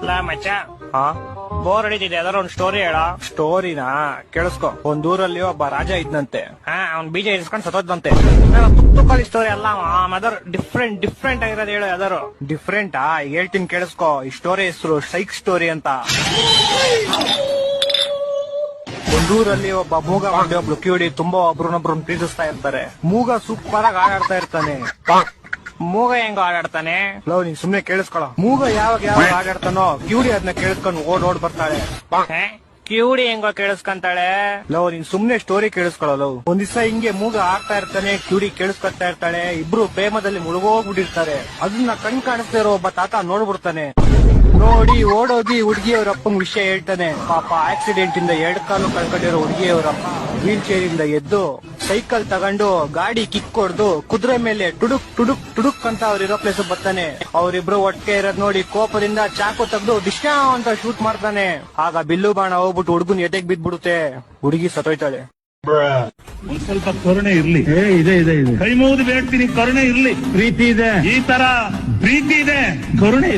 ಲಾ ಮಚ್ಚ, ಹಾ ಬೋರ್ ಹೊಡಿತಿದೆ, ಯಾವ್ದಾರ ಒಂದ್ ಸ್ಟೋರಿ ಹೇಳ. ಸ್ಟೋರಿನಾ? ಕೇಳಿಸ್ಕೊ. ಒಂದೂರಲ್ಲಿ ಒಬ್ಬ ರಾಜ ಇದ್ನಂತೆ. ಅವ್ನ್ ಬೀಜ ಇಸ್ಕೊಂಡ್ ಸತ್ತೋದ್ನಂತೆ. ತುಕ್ಕಳಿ ಸ್ಟೋರಿ ಅಲ್ಲ, ಅದರ ಡಿಫ್ರೆಂಟ್ ಆಗಿರೋದು ಹೇಳು ಯಾವ್ದಾರು. ಡಿಫ್ರೆಂಟಾ? ಹೇಳ್ತೀನಿ ಕೇಳಿಸ್ಕೊ. ಈ ಸ್ಟೋರಿ ಹೆಸರು ಸೈಕ್ ಸ್ಟೋರಿ ಅಂತ. ಒಂದೂರಲ್ಲಿ ಒಬ್ಬ ಮೂಗ ಮಾಡಿ ಒಬ್ಳು ಕಿವಿಡಿ ತುಂಬಾ ಒಬ್ರನ್ನೊಬ್ರನ್ನ ಪ್ರೀತಿಸ್ತಾ ಇರ್ತಾರೆ. ಮೂಗ ಸೂಪರ್ ಆಗಿ ಆಡಾಡ್ತಾ ಇರ್ತಾನೆ. ಮೂಗ ಹೆಂಗ ಆಡಾಡ್ತಾನೆ? ಲವ್, ನೀನ್ ಸುಮ್ನೆ ಕೇಳಿಸ್ಕೊಳ. ಮೂಗ ಯಾವಾಗ ಆಡಾಡ್ತಾನೋ ಕಿವಿಡಿ ಅದನ್ನ ಕೇಳಿಸ್ಕೊಂಡು ಓಡ್ ಬರ್ತಾಳೆ. ಕಿವುಡಿ ಹೆಂಗೋ ಕೇಳಿಸ್ಕೊಂತಾಳೆ? ಲವ್, ನೀನ್ ಸುಮ್ನೆ ಸ್ಟೋರಿ ಕೇಳಿಸ್ಕೊಳ. ಲವ್, ಒಂದ್ ದಿವಸ ಹಿಂಗೆ ಮೂಗ ಆಡ್ತಾ ಇರ್ತಾನೆ, ಕಿವಿಡಿ ಕೇಳಿಸ್ಕೊತಾ ಇರ್ತಾಳೆ. ಇಬ್ರು ಪ್ರೇಮದಲ್ಲಿ ಮುಳುಗೋಗ್ಬಿಟ್ಟಿರ್ತಾರೆ. ಅದನ್ನ ಕಣ್ ಕಾಣಿಸ್ತಾ ಇರೋ ಒಬ್ಬ ತಾತ ನೋಡ್ಬಿಡ್ತಾನೆ. ನೋಡಿ ಓಡೋಗಿ ಹುಡುಗಿಯವ್ರ ಅಪ್ಪಂಗ್ ವಿಷಯ ಹೇಳ್ತಾನೆ. ಪಾಪ ಆಕ್ಸಿಡೆಂಟ್ ಇಂದ 2 ಕಾಲು ಕಳ್ಕೊಂಡಿರೋ ಹುಡುಗಿಯವರಪ್ಪ ವೀಲ್ ಚೇರ್ ಇಂದ ಎದ್ದು ಸೈಕಲ್ ತಗೊಂಡು ಗಾಡಿ ಕಿಕ್ ಹೊಡ್ದು ಕುದುರೆ ಮೇಲೆ ಟುಡುಕ್ ಅಂತ ಅವ್ರಿರೋ ಪ್ಲೇಸ್ ಬರ್ತಾನೆ. ಅವ್ರಿಬ್ರು ಒಟ್ಟಿಗೆ ಇರೋದ್ ನೋಡಿ ಕೋಪದಿಂದ ಚಾಕು ತೆಗ್ದು ಡಿಶ್ನಾ ಅಂತ ಶೂಟ್ ಮಾಡ್ತಾನೆ. ಆಗ ಬಿಲ್ಲು ಬಾಣ ಹೋಗ್ಬಿಟ್ಟು ಹುಡುಗನ್ ಎದೆಗ್ ಬಿದ್ಬಿಡುತ್ತೆ. ಹುಡುಗಿ ಸತ್ತೋಯ್ತಾಳೆ. ಒಂದ್ ಸ್ವಲ್ಪ ಕರುಣೆ ಇರ್ಲಿ. ಇದೆ ಕೈ ಮುಗಿದು ಬೇಡ್ತೀನಿ, ಕರುಣೆ ಇರ್ಲಿ. ಪ್ರೀತಿ ಇದೆ, ಈ ತರ ಪ್ರೀತಿ ಇದೆ, ಕರುಣೆ